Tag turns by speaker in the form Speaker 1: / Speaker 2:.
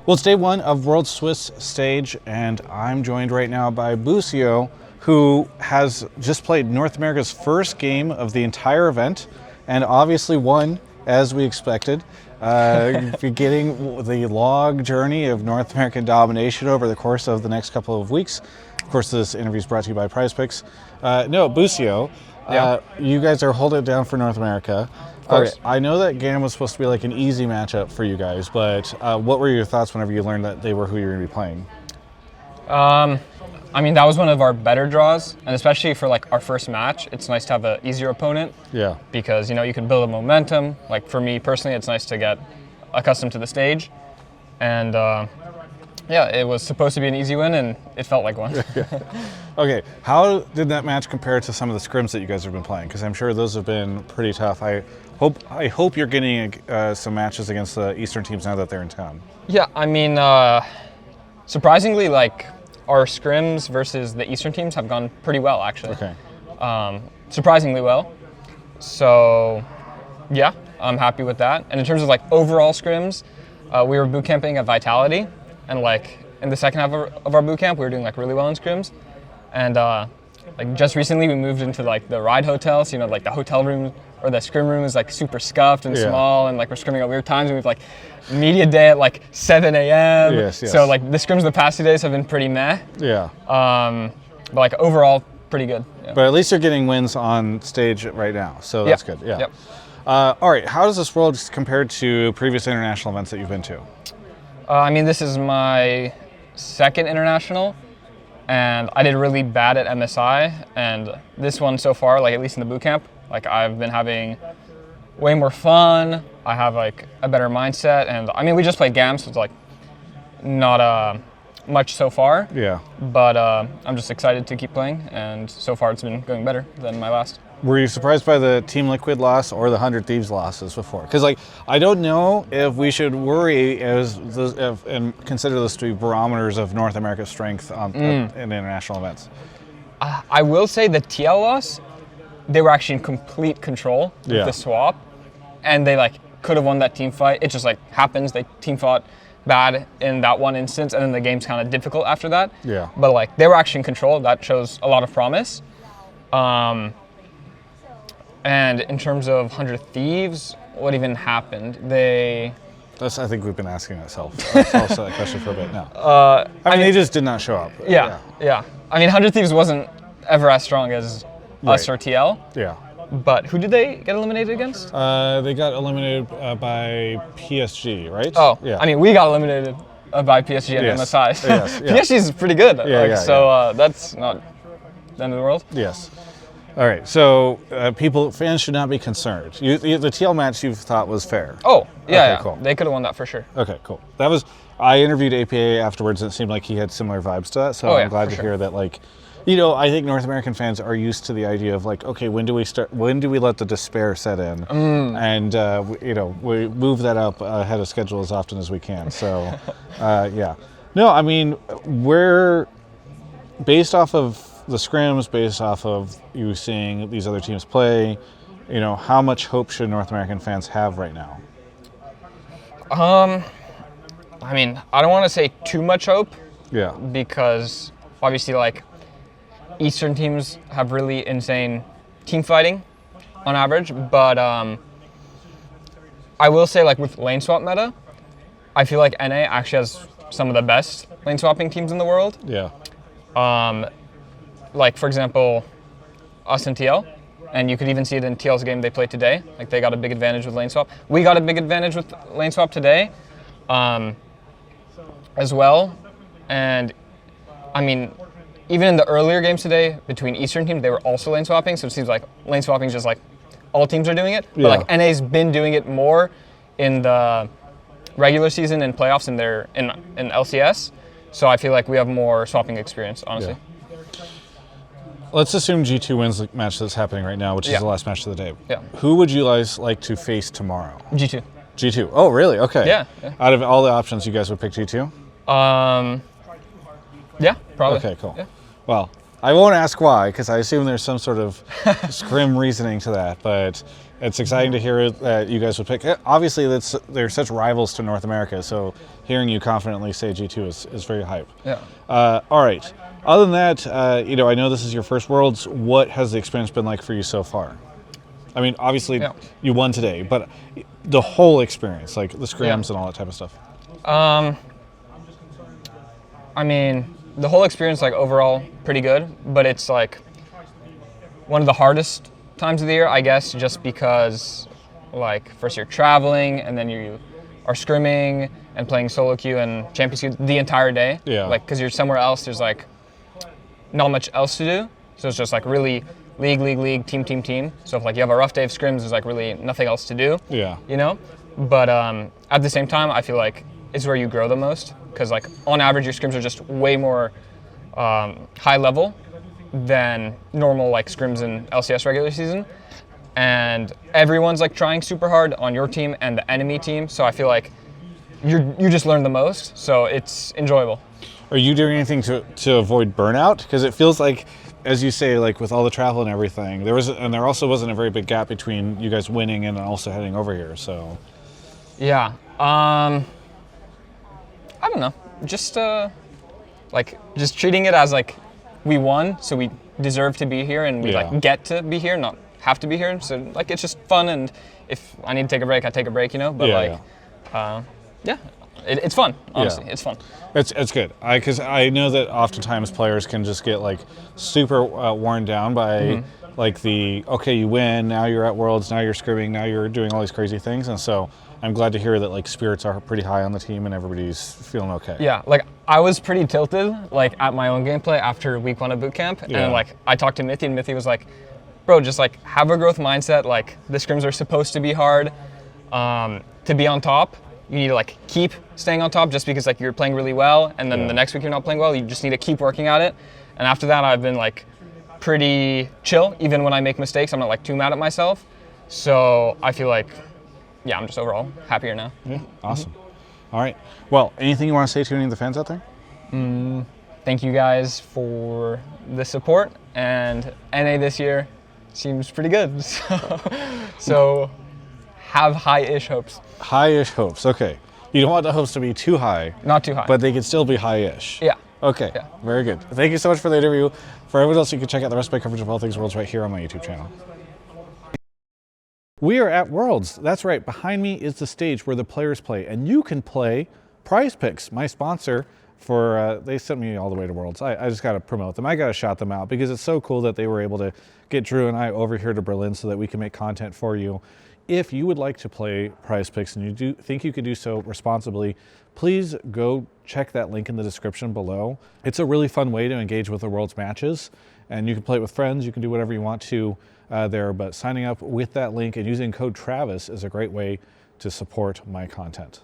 Speaker 1: Well, it's day one of World Swiss Stage, and I'm joined right now by Busio, who has just played North America's first game of the entire event, and obviously won, as we expected. Beginning the log journey of North American domination over the course of the next couple of weeks. Of course, this interview is brought to you by Prize Picks. Busio, you guys are holding it down for North America. Okay, I know that game was supposed to be like an easy matchup for you guys, but what were your thoughts whenever you learned that they were who you were going to be playing?
Speaker 2: I mean, that was one of our better draws, and especially for like our first match, it's nice to have an easier opponent. Yeah. Because you can build a momentum. Like for me personally, it's nice to get accustomed to the stage, and yeah, it was supposed to be an easy win, and it felt like one.
Speaker 1: Okay, how did that match compare to some of the scrims that you guys have been playing? Because I'm sure those have been pretty tough. I hope you're getting some matches against the Eastern teams now that they're in town.
Speaker 2: Yeah, I mean, surprisingly, like our scrims versus the Eastern teams have gone pretty well, actually. Okay. Surprisingly well. So, yeah, I'm happy with that. And in terms of like overall scrims, we were boot camping at Vitality, and like in the second half of our boot camp, we were doing like really well in scrims. And like just recently, we moved into like the ride hotels. Like the hotel room or the scrim room is like super scuffed and small, and like we're scrimming at weird times. And we have like media day at like 7 a.m. Yes. So like the scrims the past 2 days have been pretty meh. Yeah. But like overall, pretty good. Yeah.
Speaker 1: But at least you're getting wins on stage right now, so that's good. Yeah. Yep. All right. How does this world compare to previous international events that you've been to?
Speaker 2: I mean, this is my second international, and I did really bad at MSI. And this one so far, like at least in the boot camp, like I've been having way more fun. I have like a better mindset, and I mean we just played GAMS, so it's like not much so far. Yeah. But I'm just excited to keep playing, and so far it's been going better than my last.
Speaker 1: Were you surprised by the Team Liquid loss or the 100 Thieves losses before? Because like I don't know if we should worry and consider this to be barometers of North America's strength in international events.
Speaker 2: I will say the TL loss, they were actually in complete control with the swap, and they like could have won that team fight. It just like happens. They team fought bad in that one instance, and then the game's kind of difficult after that. Yeah. But like they were actually in control. That shows a lot of promise. And in terms of 100 Thieves, what even happened? I
Speaker 1: think we've been asking ourselves that question for a bit now. I mean, they just did not show up.
Speaker 2: Yeah. I mean, 100 Thieves wasn't ever as strong as us or TL. Yeah. But who did they get eliminated against?
Speaker 1: They got eliminated by PSG, right?
Speaker 2: Oh, yeah. I mean, we got eliminated by PSG and MSI. So yes, PSG is pretty good. That's not the end of the world.
Speaker 1: Yes. All right, so fans should not be concerned. The TL match you thought was fair.
Speaker 2: Oh, yeah, cool. They could have won that for sure.
Speaker 1: Okay, cool. I interviewed APA afterwards, and it seemed like he had similar vibes to that, so I'm glad to hear that, like, I think North American fans are used to the idea of like, okay, when do we let the despair set in? And, we move that up ahead of schedule as often as we can, so, yeah. No, I mean, we're based off of the scrims, based off of you seeing these other teams play, how much hope should North American fans have right now?
Speaker 2: I mean, I don't want to say too much hope. Yeah. Because obviously, like, Eastern teams have really insane team fighting on average, but I will say, like, with lane swap meta, I feel like NA actually has some of the best lane swapping teams in the world. Yeah. Like, for example, us and TL, and you could even see it in TL's game they played today. Like, they got a big advantage with lane swap. We got a big advantage with lane swap today as well. And, I mean, even in the earlier games today between Eastern teams, they were also lane swapping, so it seems like lane swapping is just like all teams are doing it. But, like, NA's been doing it more in the regular season and playoffs in LCS, so I feel like we have more swapping experience, honestly. Yeah.
Speaker 1: Let's assume G2 wins the match that's happening right now, which is the last match of the day. Yeah. Who would you guys like to face tomorrow?
Speaker 2: G2.
Speaker 1: G2. Oh, really? Okay.
Speaker 2: Yeah.
Speaker 1: Out of all the options, you guys would pick G2?
Speaker 2: Yeah, probably.
Speaker 1: Okay, cool.
Speaker 2: Yeah.
Speaker 1: Well, I won't ask why, because I assume there's some sort of Scrim reasoning to that, but it's exciting to hear that you guys would pick. Obviously, they're such rivals to North America, so hearing you confidently say G2 is very hype.
Speaker 2: Yeah.
Speaker 1: All right. Other than that, I know this is your first Worlds. What has the experience been like for you so far? I mean, obviously, you won today, but the whole experience, like the scrims and all that type of stuff.
Speaker 2: I mean, the whole experience, like overall, pretty good, but it's like one of the hardest times of the year, I guess, just because like first you're traveling and then you are scrimming and playing solo queue and champions queue the entire day.
Speaker 1: Yeah.
Speaker 2: Like, because you're somewhere else, there's like not much else to do, so it's just like really league, team. So if like you have a rough day of scrims, there's like really nothing else to do.
Speaker 1: Yeah.
Speaker 2: You know, but at the same time, I feel like it's where you grow the most, because like on average, your scrims are just way more high level than normal like scrims in LCS regular season, and everyone's like trying super hard on your team and the enemy team. So I feel like you just learn the most. So it's enjoyable.
Speaker 1: Are you doing anything to avoid burnout? Because it feels like, as you say, like with all the travel and everything, there also wasn't a very big gap between you guys winning and also heading over here. So
Speaker 2: yeah, I don't know. Just just treating it as like we won, so we deserve to be here, and we like get to be here, not have to be here. So like it's just fun, and if I need to take a break, I take a break, you know. But it's fun. Honestly, it's fun.
Speaker 1: It's good. Because I know that oftentimes players can just get like super worn down by like you win, now you're at Worlds, now you're scrimming, now you're doing all these crazy things, and so I'm glad to hear that like spirits are pretty high on the team and everybody's feeling okay.
Speaker 2: Yeah, like I was pretty tilted like at my own gameplay after week 1 of boot camp, and like I talked to Mithy, and Mithy was like, "Bro, just like have a growth mindset. Like the scrims are supposed to be hard. To be on top, you need to like keep staying on top, just because like you're playing really well, and then the next week you're not playing well. You just need to keep working at it." And after that, I've been like pretty chill. Even when I make mistakes, I'm not like too mad at myself. So I feel like, yeah, I'm just overall happier now.
Speaker 1: Yeah, awesome. All right. Well, anything you want to say to any of the fans out there?
Speaker 2: Thank you guys for the support, and NA this year seems pretty good. So have high-ish hopes.
Speaker 1: High-ish hopes. Okay. You don't want the hopes to be too high.
Speaker 2: Not too high.
Speaker 1: But they can still be high-ish.
Speaker 2: Yeah.
Speaker 1: Okay. Yeah. Very good. Thank you so much for the interview. For everyone else, you can check out the rest of my coverage of all things Worlds right here on my YouTube channel. We are at Worlds. That's right. Behind me is the stage where the players play, and you can play Prize Picks, my sponsor. They sent me all the way to Worlds. I just got to promote them. I got to shout them out because it's so cool that they were able to get Drew and I over here to Berlin so that we can make content for you. If you would like to play Prize Picks and you think you can do so responsibly, please go check that link in the description below. It's a really fun way to engage with the Worlds matches, and you can play it with friends. You can do whatever you want to there, but signing up with that link and using code Travis is a great way to support my content.